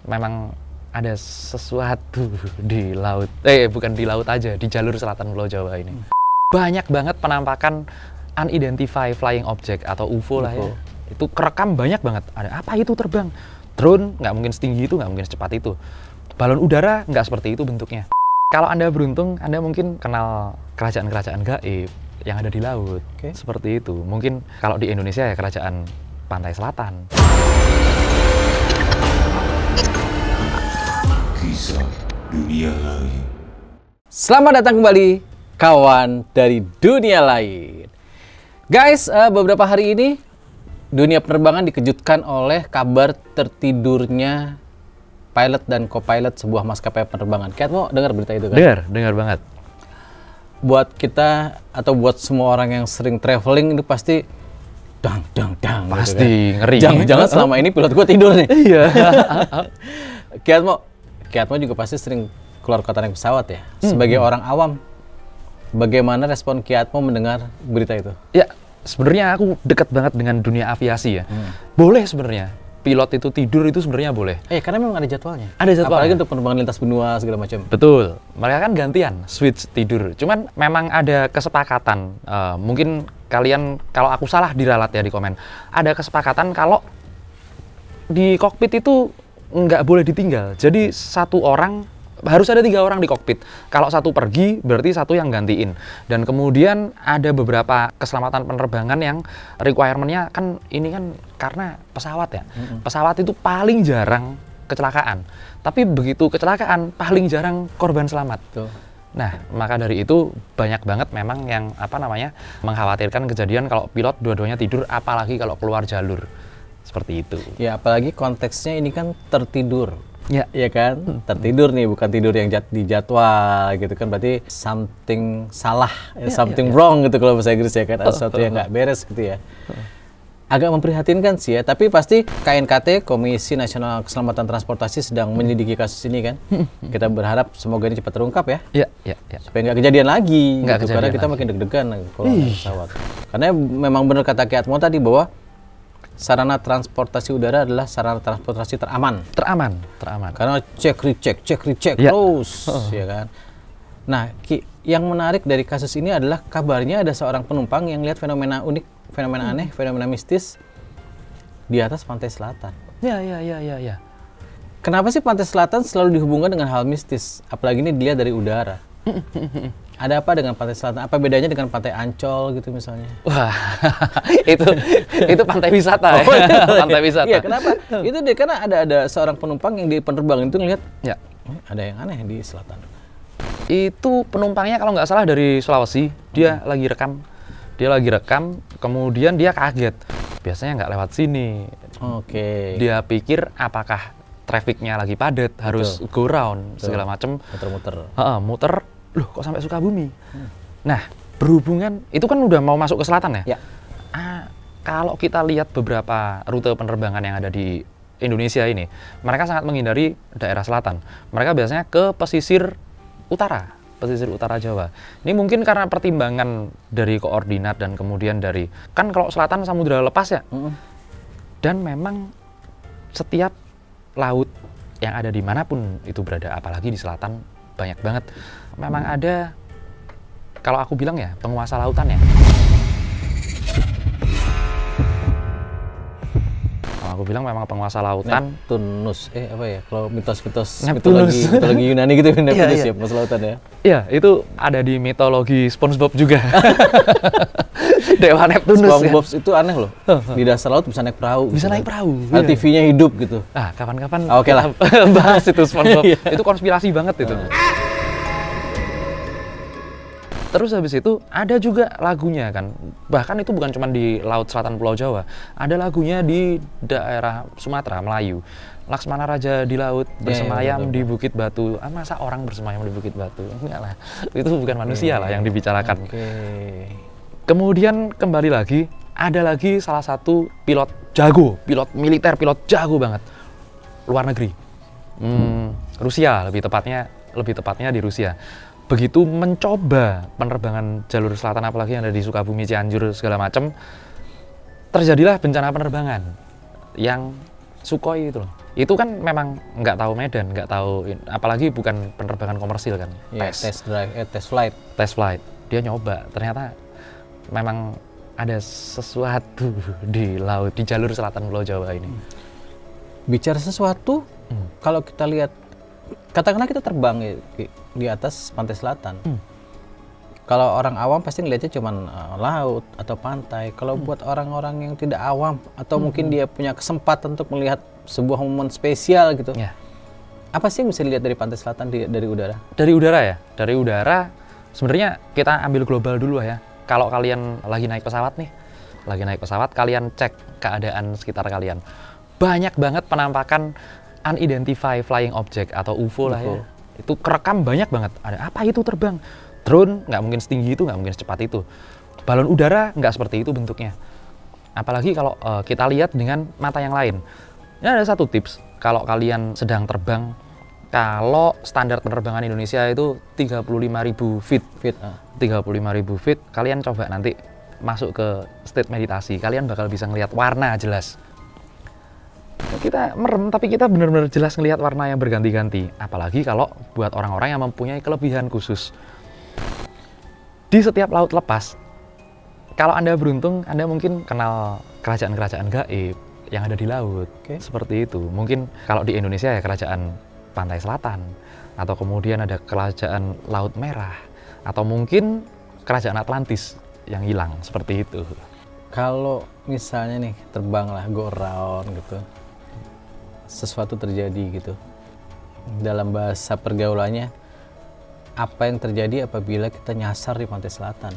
memang ada sesuatu di laut. Bukan di laut aja, di jalur selatan Pulau Jawa ini. Banyak banget penampakan unidentified flying object atau UFO lah ya. Itu kerekam banyak banget. Ada apa itu terbang? Drone nggak mungkin setinggi itu, nggak mungkin secepat itu. Balon udara nggak seperti itu bentuknya. Kalau Anda beruntung, Anda mungkin kenal kerajaan-kerajaan gaib yang ada di laut. Seperti itu. Mungkin kalau di Indonesia ya kerajaan pantai selatan. Kisah dunia lain. Selamat datang kembali, kawan dari dunia lain. Guys, beberapa hari ini dunia penerbangan dikejutkan oleh kabar tertidurnya pilot dan co-pilot sebuah maskapai penerbangan. Kiat mau dengar berita itu kan? Dengar banget. Buat kita atau buat semua orang yang sering traveling itu pasti dang. Pasti gitu kan? ngeri. Jangan selama ini pilot gua tidur nih. Iya. Kiat mau juga pasti sering keluar kota naik pesawat ya. Sebagai orang awam, bagaimana respon Kiat mau mendengar berita itu? Ya, sebenarnya aku dekat banget dengan dunia aviasi ya. Boleh sebenarnya. Pilot itu tidur itu sebenarnya boleh. Karena memang ada jadwalnya. Ada jadwalnya. Apalagi untuk penerbangan lintas benua segala macam. Betul. Mereka kan gantian switch tidur. Cuman memang ada kesepakatan. Mungkin kalian kalau aku salah diralat ya di komen. Ada kesepakatan kalau di kokpit itu nggak boleh ditinggal. Jadi satu orang harus ada 3 orang di kokpit. Kalau satu pergi, berarti satu yang gantiin. Dan kemudian ada beberapa keselamatan penerbangan yang requirement-nya kan ini kan karena pesawat ya. Pesawat itu paling jarang kecelakaan. Tapi begitu kecelakaan, paling jarang korban selamat. Tuh. Nah, maka dari itu banyak banget memang yang mengkhawatirkan kejadian kalau pilot dua-duanya tidur, apalagi kalau keluar jalur. Seperti itu. Ya, apalagi konteksnya ini kan tertidur. Ya kan? Tertidur nih, bukan tidur yang di jadwal gitu kan. Berarti something salah, something wrong gitu kalau bahasa Inggris ya kan. Ada sesuatu yang nggak beres gitu ya. Agak memprihatinkan sih ya, tapi pasti KNKT, Komisi Nasional Keselamatan Transportasi sedang menyelidiki kasus ini kan. Kita berharap semoga ini cepat terungkap ya. Iya. Supaya nggak kejadian lagi. Nggak gitu. kejadian Karena kita lagi. makin deg-degan kalau naik pesawat. Karena memang benar kata Kiatmo tadi bahwa sarana transportasi udara adalah sarana transportasi teraman. Teraman. Karena cek recheck Ya. terus, ya kan. Nah, yang menarik dari kasus ini adalah kabarnya ada seorang penumpang yang lihat fenomena unik, fenomena aneh, fenomena mistis di atas pantai selatan. Ya. Kenapa sih pantai selatan selalu dihubungkan dengan hal mistis? Apalagi ini dilihat dari udara. Ada apa dengan pantai selatan? Apa bedanya dengan pantai Ancol gitu misalnya? Wah, itu pantai wisata ya. Pantai wisata. Iya, kenapa? Itu deh, karena ada seorang penumpang yang di penerbangan itu ngelihat, Ya. ada yang aneh di selatan. Itu penumpangnya kalau nggak salah dari Sulawesi, dia lagi rekam, kemudian dia kaget. Biasanya nggak lewat sini. Oke. Dia pikir apakah trafiknya lagi padat, harus go round segala macem. Muter-muter. Muter, loh kok sampai Sukabumi? Nah, berhubungan itu kan udah mau masuk ke selatan ya? Ya. Kalau kita lihat beberapa rute penerbangan yang ada di Indonesia ini, mereka sangat menghindari daerah selatan. Mereka biasanya ke pesisir utara Jawa. Ini mungkin karena pertimbangan dari koordinat dan kemudian dari, kan kalau selatan samudra lepas ya. Dan memang setiap laut yang ada dimanapun itu berada, apalagi di selatan, banyak banget. Memang ada, kalau aku bilang ya, penguasa lautan ya. Kalau aku bilang memang penguasa lautan. Neptunus, apa ya? Kalau mitos-mitos Neptunus. mitologi Yunani gitu, Neptunus Iya. ya, penguasa lautan ya. Iya, itu ada di mitologi SpongeBob juga. Dewa Neptunus. SpongeBob itu aneh loh. Di dasar laut bisa naik perahu. Bisa gitu naik kan. perahu. TV-nya hidup gitu. Kapan-kapan Oke lah. kita bahas itu SpongeBob. Iya. Itu konspirasi banget itu. Terus habis itu ada juga lagunya kan. Bahkan itu bukan cuma di laut selatan Pulau Jawa. Ada lagunya di daerah Sumatera, Melayu. Laksmana Raja di laut bersemayam di Bukit Batu. Masa orang bersemayam di Bukit Batu? Enggak lah. Itu bukan manusia lah yang dibicarakan. Kemudian kembali lagi, ada lagi salah satu pilot jago, pilot militer, pilot jago banget. Luar negeri. Rusia lebih tepatnya di Rusia. Begitu mencoba penerbangan jalur selatan, apalagi yang ada di Sukabumi, Cianjur segala macam, terjadilah bencana penerbangan yang Sukhoi itu loh. Itu kan memang nggak tahu medan, nggak tahu, apalagi bukan penerbangan komersil kan. Ya, test flight. Test flight. Dia nyoba, ternyata memang ada sesuatu di laut, di jalur selatan Pulau Jawa ini. Bicara sesuatu, kalau kita lihat, katakanlah kita terbang di atas pantai selatan. Kalau orang awam pasti ngelihatnya cuma laut atau pantai. Kalau buat orang-orang yang tidak awam atau mungkin dia punya kesempatan untuk melihat sebuah momen spesial gitu. Ya. Apa sih yang bisa dilihat dari pantai selatan dari udara? Dari udara ya? Dari udara sebenarnya kita ambil global dulu ya. Kalau kalian lagi naik pesawat nih, kalian cek keadaan sekitar kalian. Banyak banget penampakan unidentified flying object atau UFO lah ya. Itu kerekam banyak banget. Ada apa itu terbang? Drone nggak mungkin setinggi itu, nggak mungkin secepat itu. Balon udara nggak seperti itu bentuknya. Apalagi kalau kita lihat dengan mata yang lain. Ini ada satu tips, kalau kalian sedang terbang, kalau standar penerbangan Indonesia itu 35.000 feet. 35.000 feet, kalian coba nanti masuk ke state meditasi, kalian bakal bisa ngelihat warna jelas. Kita merem, tapi kita benar-benar jelas ngelihat warna yang berganti-ganti. Apalagi kalau buat orang-orang yang mempunyai kelebihan khusus. Di setiap laut lepas, kalau Anda beruntung, Anda mungkin kenal kerajaan-kerajaan gaib yang ada di laut. Seperti itu. Mungkin kalau di Indonesia ya kerajaan Pantai Selatan, atau kemudian ada kerajaan Laut Merah, atau mungkin kerajaan Atlantis yang hilang, seperti itu. Kalau misalnya nih terbanglah go around gitu, sesuatu terjadi gitu, dalam bahasa pergaulannya, apa yang terjadi apabila kita nyasar di pantai selatan?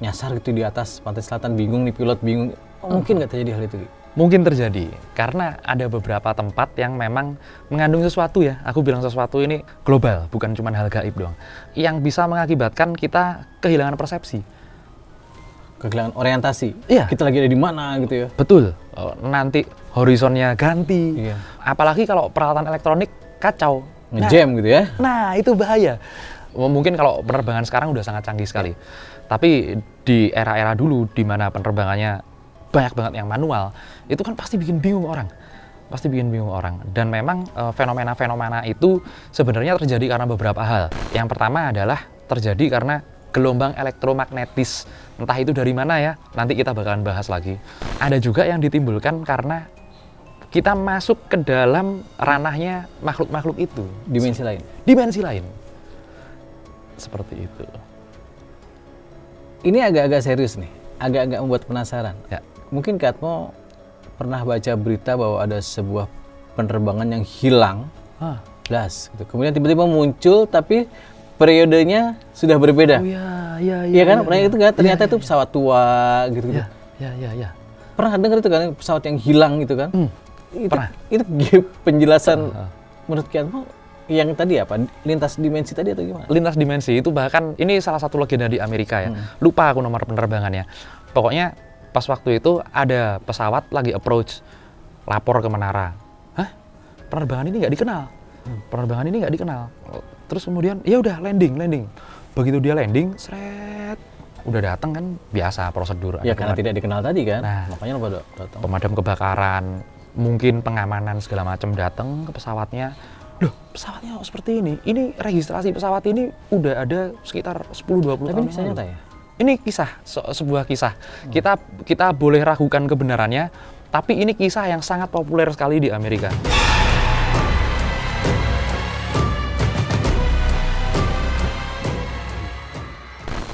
Nyasar gitu di atas pantai selatan, bingung nih pilot, bingung. Mungkin nggak terjadi hal itu? Mungkin terjadi, karena ada beberapa tempat yang memang mengandung sesuatu ya. Aku bilang sesuatu ini global, bukan cuma hal gaib doang. Yang bisa mengakibatkan kita kehilangan persepsi. Kehilangan orientasi? Iya. Kita lagi ada di mana gitu ya? Betul, nanti horizonnya ganti. Iya. Apalagi kalau peralatan elektronik kacau. Ngejam gitu ya? Nah, itu bahaya. Mungkin kalau penerbangan sekarang udah sangat canggih sekali. Tapi di era-era dulu, di mana penerbangannya banyak banget yang manual, itu kan pasti bikin bingung orang. Dan memang fenomena-fenomena itu sebenarnya terjadi karena beberapa hal. Yang pertama adalah terjadi karena gelombang elektromagnetis. Entah itu dari mana ya, nanti kita bakalan bahas lagi. Ada juga yang ditimbulkan karena kita masuk ke dalam ranahnya makhluk-makhluk itu. Dimensi lain? Dimensi lain. Seperti itu. Ini agak-agak serius nih, agak-agak membuat penasaran. Ya. Mungkin Kak Atmo pernah baca berita bahwa ada sebuah penerbangan yang hilang, gitu. Kemudian tiba-tiba muncul, tapi periodenya sudah berbeda. Oh iya. Iya kan? Pernah itu nggak? Ternyata itu pesawat tua gitu. Iya. Pernah dengar itu kan, pesawat yang hilang gitu kan? Pernah. Itu penjelasan menurut Kak Atmo yang tadi apa? Lintas dimensi tadi atau gimana? Lintas dimensi itu bahkan ini salah satu legenda di Amerika ya. Lupa aku nomor penerbangannya. Pokoknya pas waktu itu ada pesawat lagi approach, lapor ke menara. Hah? Penerbangan ini nggak dikenal. Terus kemudian ya udah landing. Begitu dia landing, seret, udah datang kan, biasa prosedur. Ya karena tidak dikenal tadi kan. Nah, makanya lupa datang. Pemadam kebakaran, mungkin pengamanan segala macam datang ke pesawatnya. Loh, pesawatnya seperti ini. Ini registrasi pesawat ini udah ada sekitar 10-20 tahun. Tapi ini bisa nyata ya? Ini kisah, sebuah kisah. Kita boleh ragukan kebenarannya, tapi ini kisah yang sangat populer sekali di Amerika.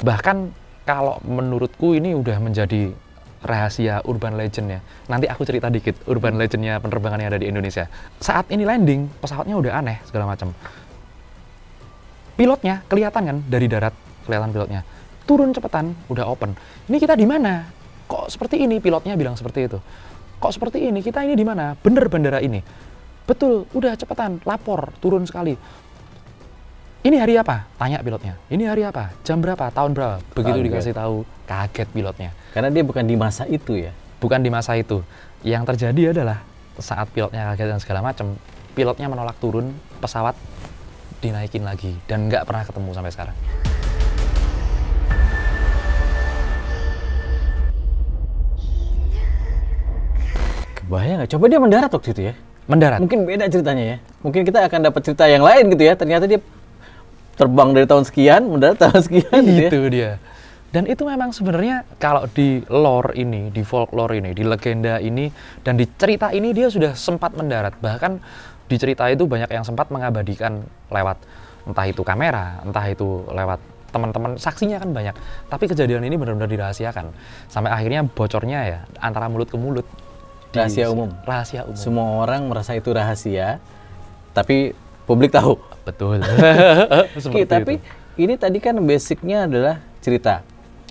Bahkan kalau menurutku ini udah menjadi rahasia urban legend ya. Nanti aku cerita dikit urban legendnya penerbangan yang ada di Indonesia. Saat ini landing, pesawatnya udah aneh segala macam. Pilotnya kelihatan kan dari darat, kelihatan pilotnya. Turun cepetan, udah open. Ini kita di mana? Kok seperti ini? Pilotnya bilang seperti itu. Kok seperti ini? Kita ini di mana? Bener bandara ini. Betul, udah cepetan, lapor, turun sekali. Ini hari apa? Tanya pilotnya. Ini hari apa? Jam berapa? Tahun berapa? Begitu dikasih tahu, kaget pilotnya. Karena dia bukan di masa itu ya? Bukan di masa itu. Yang terjadi adalah saat pilotnya kaget dan segala macam, pilotnya menolak turun, pesawat dinaikin lagi dan nggak pernah ketemu sampai sekarang. Bahaya nggak? Coba dia mendarat waktu itu ya. Mendarat. Mungkin beda ceritanya ya. Mungkin kita akan dapat cerita yang lain gitu ya. Ternyata dia terbang dari tahun sekian, mendarat tahun sekian gitu ya. Itu dia. Dan itu memang sebenarnya kalau di lore ini, di folklore ini, di legenda ini, dan di cerita ini dia sudah sempat mendarat. Bahkan di cerita itu banyak yang sempat mengabadikan lewat entah itu kamera, entah itu lewat teman-teman, saksinya kan banyak. Tapi kejadian ini benar-benar dirahasiakan. Sampai akhirnya bocornya ya antara mulut ke mulut. Rahasia umum. Rahasia umum. Semua orang merasa itu rahasia, tapi publik tahu. Betul. Oke, tapi ini tadi kan basicnya adalah cerita.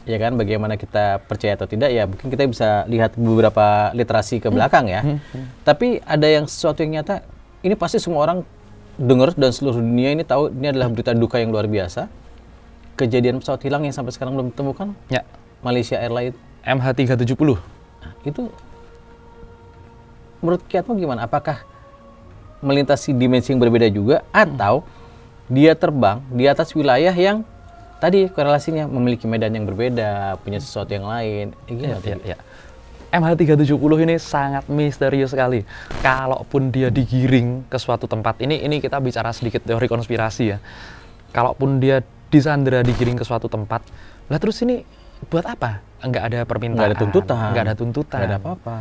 Ya kan, bagaimana kita percaya atau tidak ya mungkin kita bisa lihat beberapa literasi ke belakang ya. Tapi ada yang sesuatu yang nyata, ini pasti semua orang dengar dan seluruh dunia ini tahu ini adalah berita duka yang luar biasa. Kejadian pesawat hilang yang sampai sekarang belum ditemukan. Ya. Malaysia Airlines MH370. Nah, itu menurut Kiatmo gimana? Apakah melintasi dimensi yang berbeda juga atau dia terbang di atas wilayah yang tadi korelasinya memiliki medan yang berbeda, punya sesuatu yang lain. Ya. MH370 ini sangat misterius sekali. Kalaupun dia digiring ke suatu tempat, ini kita bicara sedikit teori konspirasi ya. Kalaupun dia disandera digiring ke suatu tempat, lah terus ini buat apa? Enggak ada permintaan, enggak ada tuntutan, enggak ada apa-apa.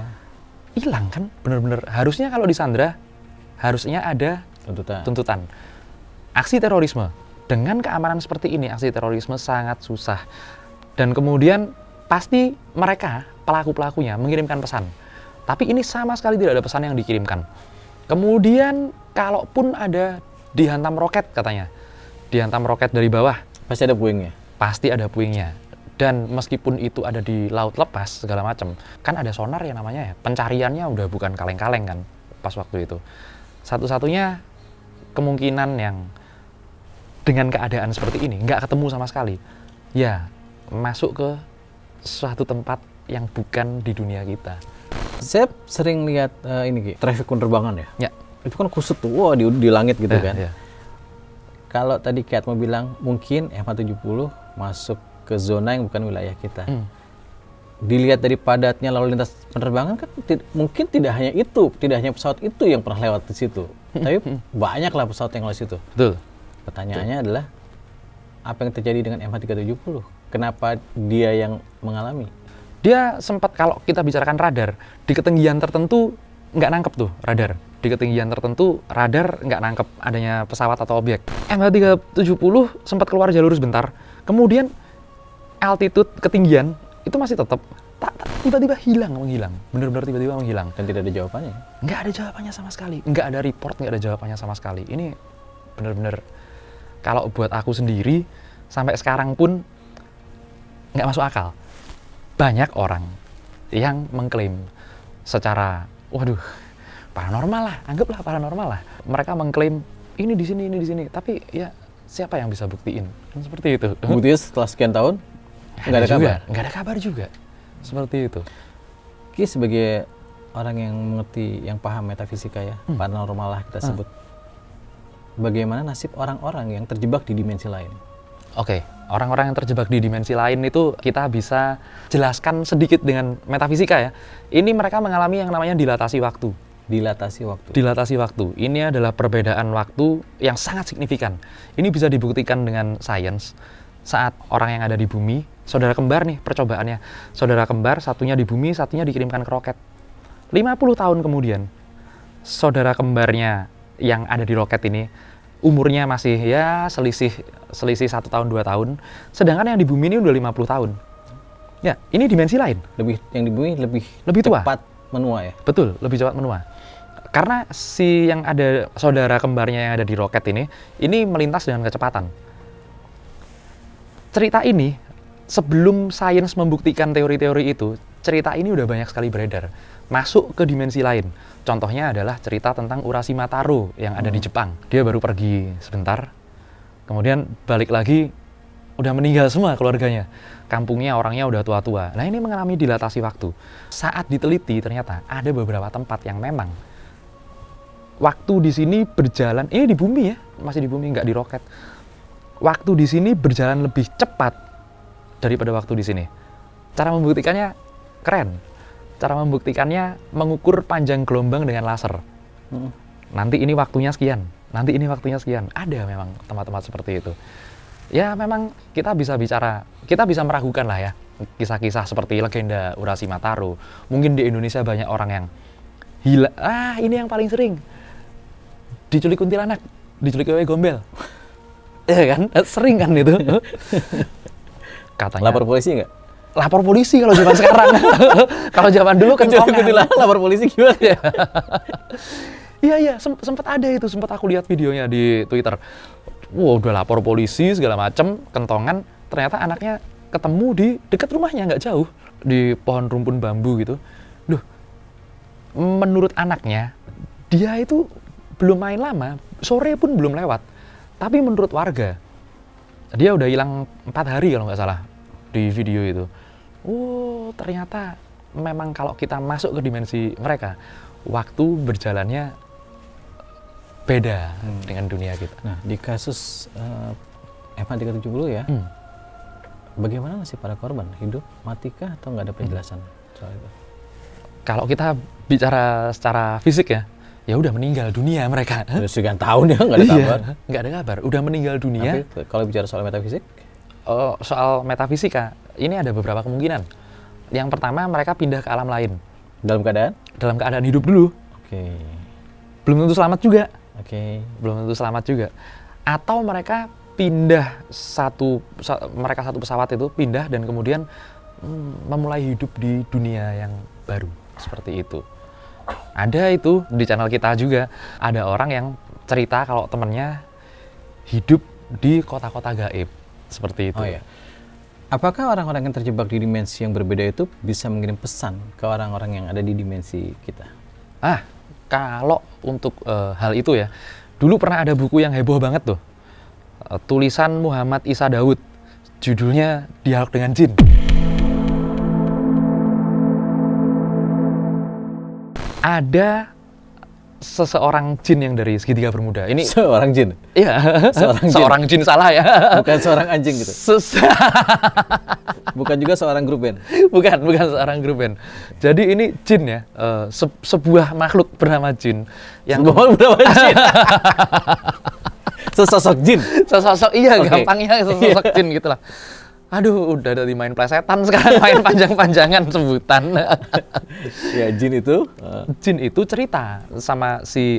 Hilang kan? Bener-bener. Harusnya kalau disandera, harusnya ada tuntutan. Aksi terorisme. Dengan keamanan seperti ini, aksi terorisme sangat susah. Dan kemudian pasti mereka, pelaku-pelakunya, mengirimkan pesan. Tapi ini sama sekali tidak ada pesan yang dikirimkan. Kemudian, kalaupun ada dihantam roket katanya, dihantam roket dari bawah. Pasti ada puingnya? Pasti ada puingnya. Dan meskipun itu ada di laut lepas, segala macam, kan ada sonar ya namanya ya. Pencariannya udah bukan kaleng-kaleng kan, pas waktu itu. Satu-satunya kemungkinan yang dengan keadaan seperti ini, nggak ketemu sama sekali, ya masuk ke suatu tempat yang bukan di dunia kita. Saya sering lihat ini traffic penerbangan ya. Ya. Itu kan kusut tuh, wah di langit gitu kan. Ya. Kalau tadi Kiatmo bilang mungkin MH70 masuk ke zona yang bukan wilayah kita. Dilihat dari padatnya lalu lintas penerbangan kan mungkin tidak hanya itu, tidak hanya pesawat itu yang pernah lewat di situ, tapi banyaklah pesawat yang lewat situ. Betul. Pertanyaannya adalah apa yang terjadi dengan MH370? Kenapa dia yang mengalami? Dia sempat, kalau kita bicarakan radar, di ketinggian tertentu nggak nangkep tuh radar. Di ketinggian tertentu radar nggak nangkep adanya pesawat atau objek. MH370 sempat keluar jalur sebentar, kemudian altitude ketinggian itu masih tetap tiba-tiba menghilang, benar-benar tiba-tiba menghilang. Dan tidak ada jawabannya? Nggak ada jawabannya sama sekali, nggak ada report, nggak ada jawabannya sama sekali. Ini benar-benar, kalau buat aku sendiri sampai sekarang pun nggak masuk akal. Banyak orang yang mengklaim secara, waduh, paranormal lah, anggaplah paranormal lah. Mereka mengklaim ini di sini, tapi ya siapa yang bisa buktiin? Kan seperti itu. Buktinya setelah sekian tahun nggak ada kabar. Nggak ada kabar juga. Seperti itu. Ki sebagai orang yang mengerti, yang paham metafisika ya, paranormal lah kita sebut. Bagaimana nasib orang-orang yang terjebak di dimensi lain? Oke, orang-orang yang terjebak di dimensi lain itu kita bisa jelaskan sedikit dengan metafisika ya. Ini mereka mengalami yang namanya dilatasi waktu. Dilatasi waktu. Dilatasi waktu. Ini adalah perbedaan waktu yang sangat signifikan. Ini bisa dibuktikan dengan sains. Saat orang yang ada di bumi, saudara kembar nih percobaannya. Saudara kembar, satunya di bumi, satunya dikirimkan ke roket. 50 tahun kemudian, saudara kembarnya yang ada di roket ini, umurnya masih ya selisih 1 tahun 2 tahun, sedangkan yang di bumi ini udah 50 tahun. Ya, ini dimensi lain. Yang di bumi lebih tua. Cepat menua ya. Betul, lebih cepat menua. Karena si yang ada saudara kembarnya yang ada di roket ini melintas dengan kecepatan. Cerita ini sebelum sains membuktikan teori-teori itu, cerita ini udah banyak sekali beredar, masuk ke dimensi lain. Contohnya adalah cerita tentang Urashima Taro yang ada di Jepang. Dia baru pergi sebentar, kemudian balik lagi, udah meninggal semua keluarganya. Kampungnya, orangnya udah tua-tua. Nah, ini mengalami dilatasi waktu. Saat diteliti, ternyata ada beberapa tempat yang memang waktu di sini berjalan, ini di bumi ya, masih di bumi, nggak di roket. Waktu di sini berjalan lebih cepat daripada waktu di sini. Cara membuktikannya keren. Cara membuktikannya mengukur panjang gelombang dengan laser. Nanti ini waktunya sekian, nanti ini waktunya sekian. Ada memang tempat-tempat seperti itu. Ya memang kita bisa meragukan lah ya kisah-kisah seperti legenda Urashima-Taro. Mungkin di Indonesia banyak orang yang ini yang paling sering diculik kuntilanak, diculik wewe gombel. Ya kan, sering kan itu. Katanya Lapor polisi nggak? lapor polisi kalau zaman sekarang. Kalau zaman dulu kentongan. Lapor polisi gimana? Iya, sempat ada itu, sempat aku lihat videonya di Twitter. Wow, udah lapor polisi segala macem, kentongan, ternyata anaknya ketemu di dekat rumahnya, nggak jauh, di pohon rumpun bambu gitu. Loh, menurut anaknya, dia itu belum main lama, sore pun belum lewat. Tapi menurut warga, dia udah hilang 4 hari kalau nggak salah di video itu. Oh, ternyata memang kalau kita masuk ke dimensi mereka, waktu berjalannya beda dengan dunia kita. Nah, di kasus MH370 ya, bagaimana nasib para korban? Hidup, matikah, atau nggak ada penjelasan soal itu? Kalau kita bicara secara fisik ya udah meninggal dunia mereka. Udah sekian tahun ya, nggak ada kabar. Nggak ada kabar, udah meninggal dunia. Tapi kalau bicara soal metafisik? Soal metafisika, ini ada beberapa kemungkinan. Yang pertama, mereka pindah ke alam lain. Dalam keadaan? Dalam keadaan hidup dulu. Oke. Belum tentu selamat juga. Oke. Belum tentu selamat juga. Atau mereka pindah satu pesawat itu pindah dan kemudian memulai hidup di dunia yang baru. Seperti itu. Ada itu di channel kita juga. Ada orang yang cerita kalau temennya hidup di kota-kota gaib. Seperti itu. Oh ya. Apakah orang-orang yang terjebak di dimensi yang berbeda itu bisa mengirim pesan ke orang-orang yang ada di dimensi kita? Kalau untuk hal itu ya, dulu pernah ada buku yang heboh banget tuh. Tulisan Muhammad Isa Daud. Judulnya Dialog dengan Jin. Ada seseorang jin yang dari segitiga Bermuda. Ini Seorang jin? Iya, seorang jin salah ya. Bukan seorang anjing gitu? Bukan juga seorang grup band? Bukan seorang grup band. Jadi ini jin ya, sebuah makhluk bernama jin. Sesosok jin? Sesosok, iya, Okay. gampangnya sesosok jin gitu lah. Aduh, udah dari main plesetan sekarang main panjang-panjangan sebutan. Ya, jin itu? Jin itu cerita sama si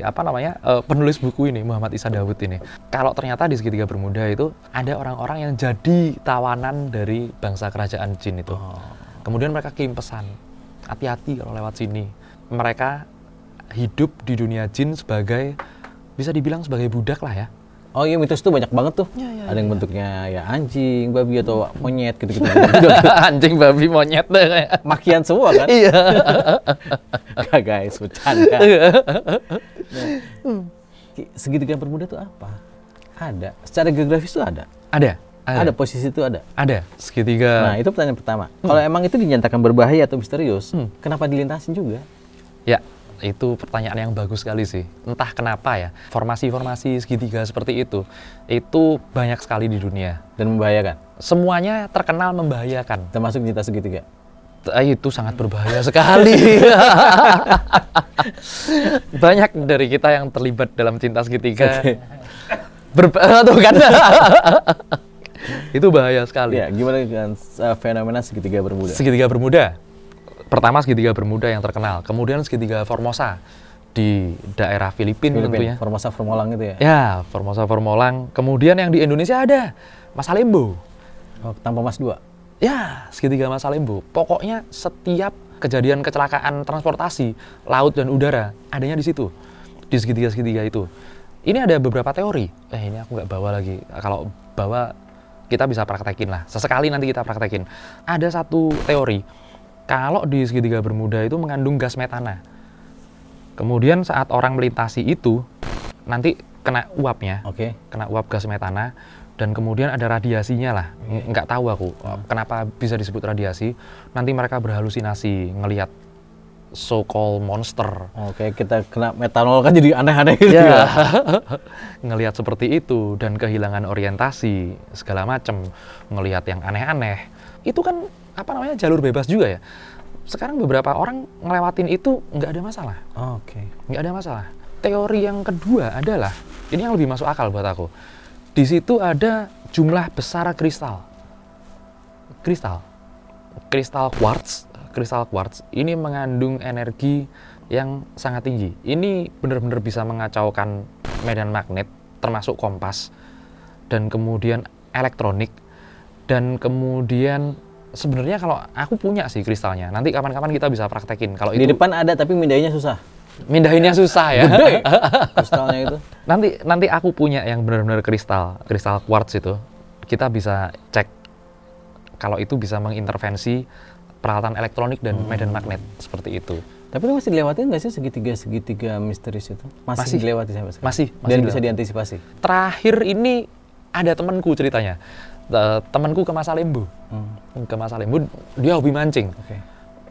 penulis buku ini, Muhammad Isa Daud ini. Kalau ternyata di segitiga Bermuda itu ada orang-orang yang jadi tawanan dari bangsa kerajaan jin itu. Kemudian mereka kirim pesan, hati-hati kalau lewat sini. Mereka hidup di dunia jin sebagai, bisa dibilang sebagai budak lah ya. Oh iya, mitos itu banyak banget tuh. Ya, ada yang bentuknya ya anjing, babi, atau monyet gitu-gitu. Anjing, babi, monyet deh kayak. Makian semua kan? Iya. Gak guys, bercanda. Segitiga Bermuda tuh apa? Ada. Secara geografis tuh ada? Ada, posisi itu ada? Ada, segitiga. Nah, itu pertanyaan pertama. Kalau emang itu dinyatakan berbahaya atau misterius, kenapa dilintasin juga? Ya, itu pertanyaan yang bagus sekali sih. Entah kenapa ya, formasi-formasi segitiga seperti itu banyak sekali di dunia. Dan membahayakan? Semuanya terkenal membahayakan. Termasuk cinta segitiga? Itu sangat berbahaya sekali. Banyak dari kita yang terlibat dalam cinta segitiga. Okay. Tuh kan. Itu bahaya sekali. Ya, gimana dengan fenomena segitiga Bermuda? Segitiga Bermuda. Pertama segitiga Bermuda yang terkenal, kemudian segitiga Formosa di daerah Filipina tentunya. Formosa Formolang itu ya? Ya, Formosa Formolang. Kemudian yang di Indonesia ada Masalembo. Oh, tanpa Mas 2? Ya, segitiga Masalembo. Pokoknya setiap kejadian kecelakaan transportasi, laut dan udara, adanya di situ. Di segitiga-segitiga itu. Ini ada beberapa teori. Ini aku nggak bawa lagi. Kalau bawa, kita bisa praktekin lah. Sesekali nanti kita praktekin. Ada satu teori. Kalau di segitiga Bermuda itu mengandung gas metana. Kemudian saat orang melintasi itu, nanti kena uapnya. Oke. Kena uap gas metana. Dan kemudian ada radiasinya lah. Nggak tahu aku kenapa bisa disebut radiasi. Nanti mereka berhalusinasi ngelihat so-called monster. Oke, kita kena metanol kan jadi aneh-aneh gitu ya. ya. Ngelihat seperti itu dan kehilangan orientasi segala macam, ngelihat yang aneh-aneh. Itu kan jalur bebas juga ya. sekarang beberapa orang ngelewatin itu nggak ada masalah. Oke. Nggak ada masalah. Teori yang kedua adalah, ini yang lebih masuk akal buat aku. Di situ ada jumlah besar kristal. Kristal quartz ini mengandung energi yang sangat tinggi. Ini benar-benar bisa mengacaukan medan magnet, termasuk kompas, dan kemudian elektronik, dan kemudian sebenarnya kalau aku punya sih kristalnya. Nanti kapan-kapan kita bisa praktekin. Kalau Di itu depan ada tapi mindahinnya susah. mindahinnya susah ya. Gede kristalnya itu. Nanti aku punya yang benar-benar kristal quartz itu. Kita bisa cek kalau itu bisa mengintervensi peralatan elektronik dan medan magnet seperti itu. Tapi itu masih dilewatin nggak sih segitiga misterius itu? Masih dilewati sampai sekarang? Masih Dan bisa diantisipasi? Terakhir ini ada temanku ceritanya. Temanku ke Masa Lembu. Ke Masa Lembu, dia hobi mancing. Oke.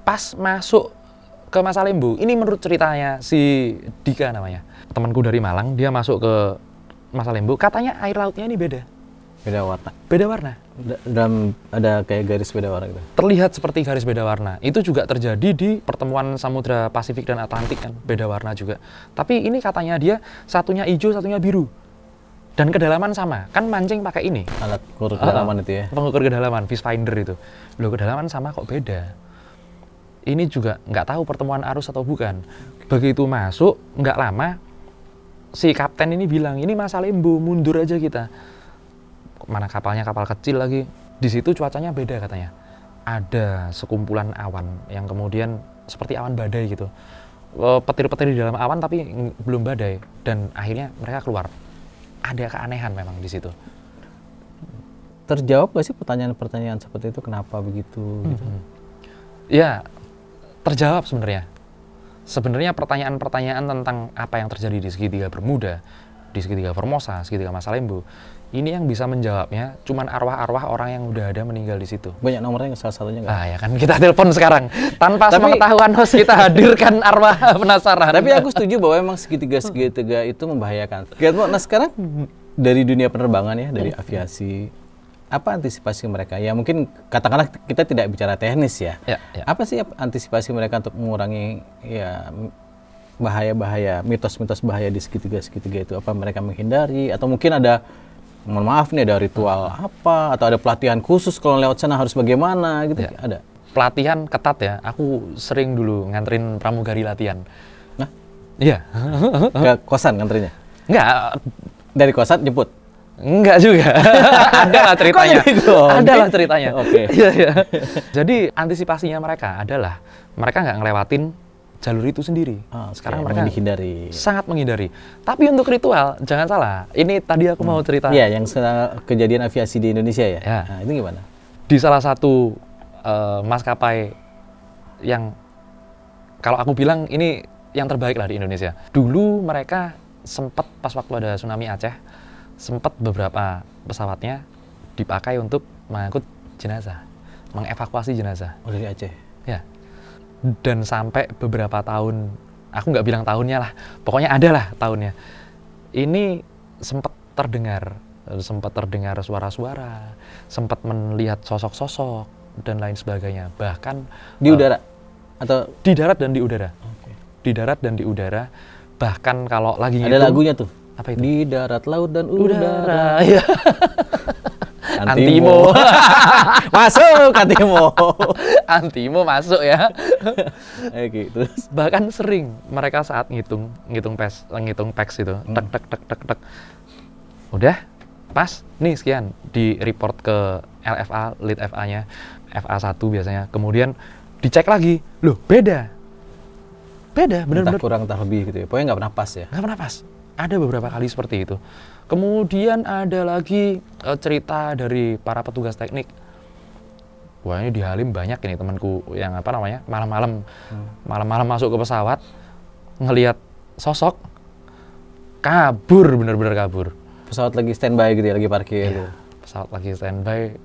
Pas masuk ke Masa Lembu, ini menurut ceritanya si Dika namanya. Temanku dari Malang, dia masuk ke Masa Lembu, katanya air lautnya ini beda. Beda warna? Beda warna. Dalam ada kayak garis beda warna gitu? Terlihat seperti garis beda warna. Itu juga terjadi di pertemuan Samudra Pasifik dan Atlantik kan, beda warna juga. Tapi ini katanya dia satunya hijau, satunya biru. Dan kedalaman sama, kan mancing pakai ini. Alat ukur kedalaman itu ya? Pengukur kedalaman, fish finder itu. Loh, kedalaman sama kok beda. Ini juga nggak tahu pertemuan arus atau bukan. Begitu masuk, nggak lama, si kapten ini bilang, ini Masa Lembu, mundur aja kita. Mana kapalnya kapal kecil lagi. Di situ cuacanya beda katanya. Ada sekumpulan awan yang kemudian seperti awan badai gitu. Petir-petir di dalam awan tapi belum badai. Dan akhirnya mereka keluar. Ada keanehan memang di situ. Terjawab nggak sih pertanyaan-pertanyaan seperti itu? Kenapa begitu? Gitu? Ya, terjawab sebenarnya. Sebenarnya pertanyaan-pertanyaan tentang apa yang terjadi di segitiga Bermuda, di segitiga Formosa, segitiga Masa Lembu, ini yang bisa menjawabnya cuman arwah-arwah orang yang udah ada meninggal di situ. Banyak nomornya, salah satunya nggak? Ah ya kan, kita telepon sekarang. Tanpa sepengetahuan host, kita hadirkan arwah penasaran. Tapi aku setuju bahwa memang segitiga itu membahayakan. Nah sekarang dari dunia penerbangan ya, dari aviasi, apa antisipasi mereka? Ya mungkin katakanlah kita tidak bicara teknis ya. Apa sih antisipasi mereka untuk mengurangi ya bahaya-bahaya, mitos-mitos bahaya di segitiga itu? Apa mereka menghindari atau mungkin ada, mohon maaf nih, ada ritual apa atau ada pelatihan khusus kalau lewat sana harus bagaimana gitu? Ada pelatihan ketat ya. Aku sering dulu nganterin pramugari latihan. Nah, iya. ke kosan ngantrinya? Enggak. Dari kosan jemput? Enggak juga. Ada lah ceritanya. Ada lah ceritanya. Oke. Iya. Jadi antisipasinya mereka adalah mereka nggak ngelewatin jalur itu sendiri. Sekarang mereka menghindari. Sangat menghindari. Tapi untuk ritual, jangan salah. Ini tadi aku mau cerita. Iya, yang kejadian aviasi di Indonesia ya? Nah, itu gimana? Di salah satu maskapai yang kalau aku bilang ini yang terbaik lah di Indonesia. Dulu mereka sempat pas waktu ada tsunami Aceh, sempat beberapa pesawatnya dipakai untuk mengangkut jenazah, mengevakuasi jenazah. Oh, dari Aceh? Ya. Dan sampai beberapa tahun, aku nggak bilang tahunnya lah, pokoknya ada lah tahunnya. Ini sempat terdengar suara-suara, sempat melihat sosok-sosok dan lain sebagainya. Bahkan di udara atau di darat dan di udara. Okay. Di darat dan di udara. Bahkan kalau lagi ada lagunya tuh. Apa itu? Di darat, laut dan udara. Iya. Antimo. Masuk Antimo. Antimo masuk ya. Oke, terus Bahkan sering mereka saat ngitung peks itu, tek. Udah, pas, nih sekian, di report ke LFA, lead FA-nya, FA1 biasanya. Kemudian dicek lagi, loh beda, bener-bener. Entah kurang, entah lebih gitu ya. Pokoknya nggak pernah pas ya? Nggak pernah pas. Ada beberapa kali seperti itu. Kemudian ada lagi cerita dari para petugas teknik. Wah, ini di Halim banyak ini temanku yang malam-malam masuk ke pesawat, ngelihat sosok, kabur, bener-bener kabur. Pesawat lagi standby gitu ya, lagi parkir. Iya, pesawat lagi standby,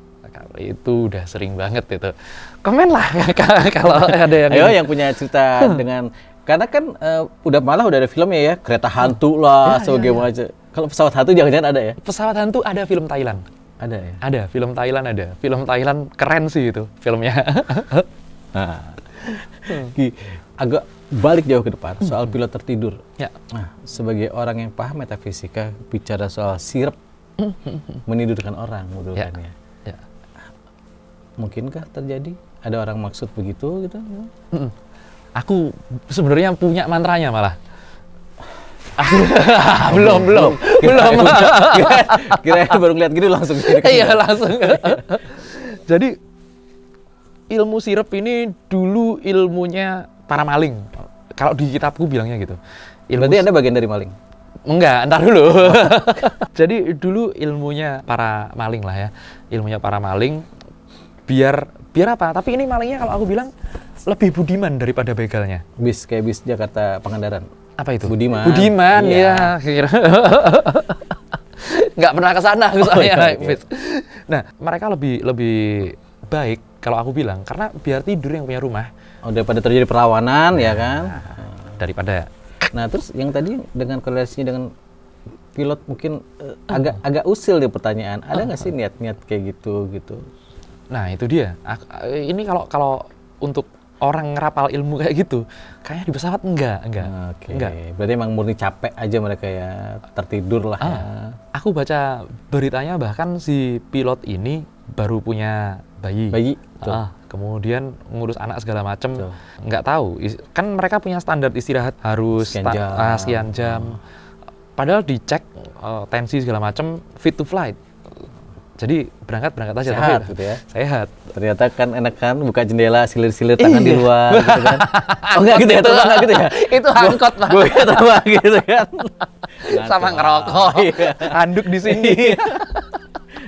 itu udah sering banget itu. Komen lah kalau ada yang Ayo yang punya cerita dengan, karena kan udah ada filmnya ya, kereta hantu lah, sebagaimana. Kalau pesawat hantu jangan-jangan ada ya? Pesawat hantu ada film Thailand. Ada ya? Ada, film Thailand ada. Film Thailand keren sih itu filmnya. Nah, Ki, agak balik jauh ke depan soal pilot tertidur. Ya. Nah, sebagai orang yang paham metafisika, bicara soal sirep menidurkan orang, betul Ya. kan ya? Ya. Mungkinkah terjadi? Ada orang maksud begitu gitu? Aku sebenarnya punya mantranya malah. belum. Kira baru ngeliat gitu langsung. Iya langsung. Jadi ilmu sirep ini dulu ilmunya para maling. Kalau di kitabku bilangnya gitu. Berarti Anda bagian dari maling? Enggak, ntar dulu. Jadi dulu ilmunya para maling lah ya. Ilmunya para maling biar apa? Tapi ini malingnya kalau aku bilang lebih budiman daripada begalnya. Kayak bis Jakarta Pangandaran. Apa itu? Budiman. Budiman, Iya. ya. Kira. Nggak pernah ke sana aku soalnya naik bis. Nah, mereka lebih baik kalau aku bilang karena biar tidur yang punya rumah. Oh, daripada terjadi perlawanan ya kan? Daripada. Nah, terus yang tadi dengan korelasinya dengan pilot mungkin agak usil deh pertanyaan. Ada nggak sih niat-niat kayak gitu? Nah, itu dia. Ini kalau untuk orang ngerapal ilmu kayak gitu, kayaknya di pesawat enggak. Oke. Enggak. Berarti emang murni capek aja mereka ya, tertidur lah ya. Aku baca beritanya bahkan si pilot ini baru punya bayi. Betul. Kemudian ngurus anak segala macem. Betul. Nggak tahu. Kan mereka punya standar istirahat harus sekian jam. Padahal dicek tensi segala macem fit to flight. Jadi berangkat aja. Sehat tapi gitu ya. Sehat. Ternyata kan enak kan buka jendela silir-silir tangan di luar gitu kan. Oh enggak gitu ya, terbang enggak gitu ya. Itu angkot, Pak. Gue terbang gitu kan. Sama ngerokok. Iya. Handuk di sini.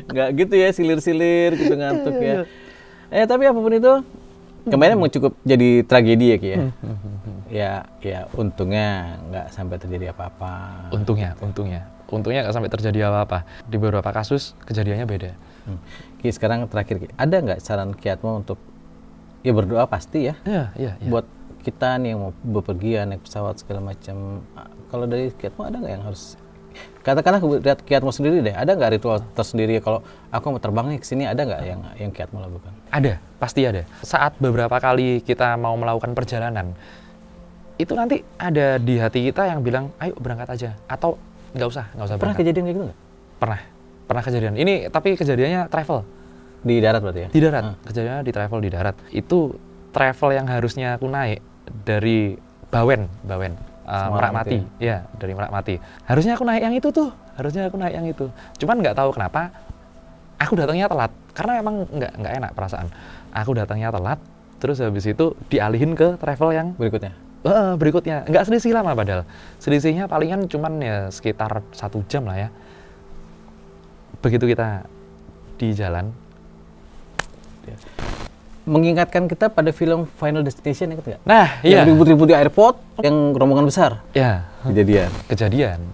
Enggak gitu ya, silir-silir gitu ngantuk ya. Tapi apapun itu kemarin mau cukup jadi tragedi ya Ki ya. Ya untungnya nggak sampai terjadi apa-apa. Untungnya nggak sampai terjadi apa-apa. Di beberapa kasus kejadiannya beda. Ki, sekarang terakhir Ki, ada nggak saran Ki Atmo untuk ya berdoa pasti ya? Iya. Buat kita nih yang mau bepergian naik pesawat segala macam. Kalau dari Ki Atmo ada nggak yang harus katakanlah lihat Ki Atmo sendiri deh, ada nggak ritual tersendiri kalau aku mau terbang nih ke sini, ada nggak yang Ki Atmo lakukan? Ada, pasti ada. Saat beberapa kali kita mau melakukan perjalanan, itu nanti ada di hati kita yang bilang, ayo berangkat aja, atau nggak usah Pernah berangkat. kejadian kayak gitu nggak? Pernah kejadian. Ini tapi kejadiannya travel. Di darat berarti ya? Di darat, kejadiannya di travel di darat. Itu travel yang harusnya aku naik dari Bawen, Merak Mati. Ya, dari Merak Mati. Harusnya aku naik yang itu. Cuman nggak tahu kenapa aku datangnya telat. Karena emang nggak enak perasaan. Aku datangnya telat, terus habis itu dialihin ke travel yang berikutnya. Nggak selisih lama padahal. Selisihnya palingan cuman ya sekitar 1 jam lah ya. Begitu kita di jalan. Mengingatkan kita pada film Final Destination, ingat nggak? Nah, Yang iya. ribut-ribut di airport, yang rombongan besar. Ya, kejadian.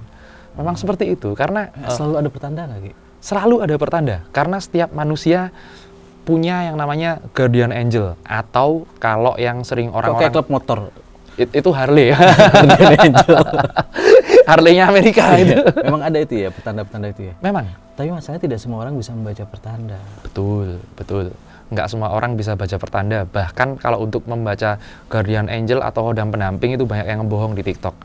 Memang seperti itu karena Selalu ada pertanda nggak, Ki? selalu ada pertanda. Karena setiap manusia punya yang namanya guardian angel atau kalau yang sering Kayak orang-orang klub motor. itu Harley. Guardian Angel. Harley-nya Amerika itu. Memang ada itu ya, pertanda-pertanda itu ya. Memang. Tapi masalahnya tidak semua orang bisa membaca pertanda. Betul. Nggak semua orang bisa baca pertanda. Bahkan kalau untuk membaca guardian angel atau hodam pendamping itu banyak yang ngebohong di TikTok.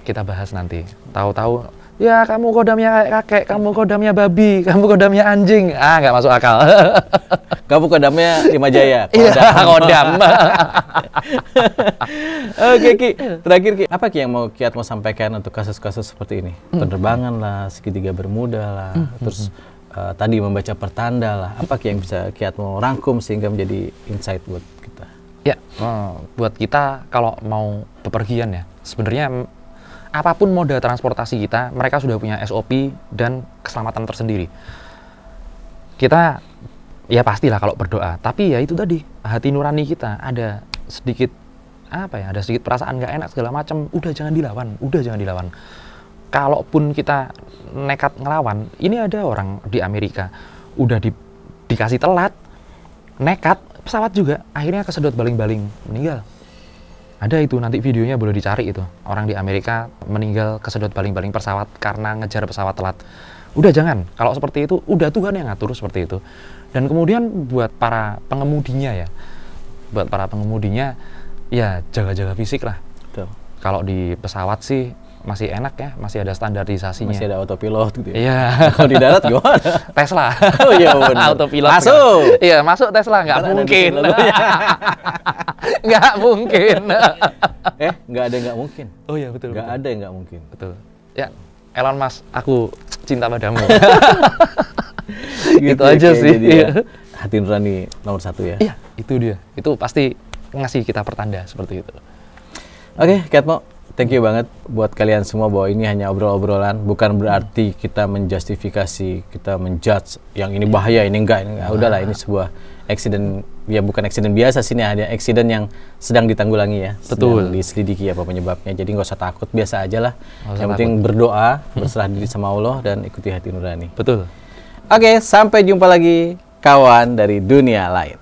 Kita bahas nanti. Tahu-tahu, ya kamu kodamnya kayak kakek, kamu kodamnya babi, kamu kodamnya anjing. Nggak masuk akal. Kamu kodamnya 5 Jaya. Iya, kodam. Oke Ki, terakhir Ki, apa Ki yang mau Ki Atmo sampaikan untuk kasus-kasus seperti ini? Penerbangan lah, segitiga Bermuda lah, terus tadi membaca pertanda lah. Apa Ki yang bisa Ki Atmo rangkum sehingga menjadi insight buat kita? Ya, buat kita kalau mau bepergian ya, sebenarnya apapun moda transportasi kita, mereka sudah punya SOP dan keselamatan tersendiri. Kita ya pastilah kalau berdoa, tapi ya itu tadi hati nurani kita ada sedikit ada sedikit perasaan nggak enak segala macam, udah jangan dilawan. Kalaupun kita nekat ngelawan, ini ada orang di Amerika udah dikasih telat, nekat pesawat juga, akhirnya kesedot baling-baling, meninggal. Ada itu nanti videonya boleh dicari itu, orang di Amerika meninggal kesedot baling-baling pesawat karena ngejar pesawat telat. Udah jangan, kalau seperti itu udah Tuhan yang ngatur seperti itu. Dan kemudian buat para pengemudinya ya, buat para pengemudinya ya jaga-jaga fisik lah. Betul. Kalau di pesawat sih masih enak ya, masih ada standarisasinya. Masih ada autopilot gitu ya. Iya. Kalau di darat gimana? Tesla. Oh iya benar. Autopilot. Masuk. Iya, masuk Tesla nggak mungkin. Nggak mungkin. Nggak ada yang nggak mungkin. Oh iya betul. Nggak betul. ada yang nggak mungkin. Betul. Ya, Elon Musk, aku cinta padamu. Gitu Itu aja kayak sih. jadi ya. Hati nurani nomor 1 ya. Iya, itu dia. Itu pasti ngasih kita pertanda seperti itu. Oke, Catmo, thank you banget buat kalian semua bahwa ini hanya obrol-obrolan, bukan berarti kita menjustifikasi, kita menjudge yang ini bahaya, ini enggak. Udahlah, ini sebuah accident, ya bukan accident biasa sih, ini ada accident yang sedang ditanggulangi ya. Betul. Sedang diselidiki apa penyebabnya. Jadi nggak usah takut, biasa aja lah. Nggak usah Yang penting berdoa, berserah diri sama Allah dan ikuti hati nurani. Betul. Oke, sampai jumpa lagi kawan dari dunia lain.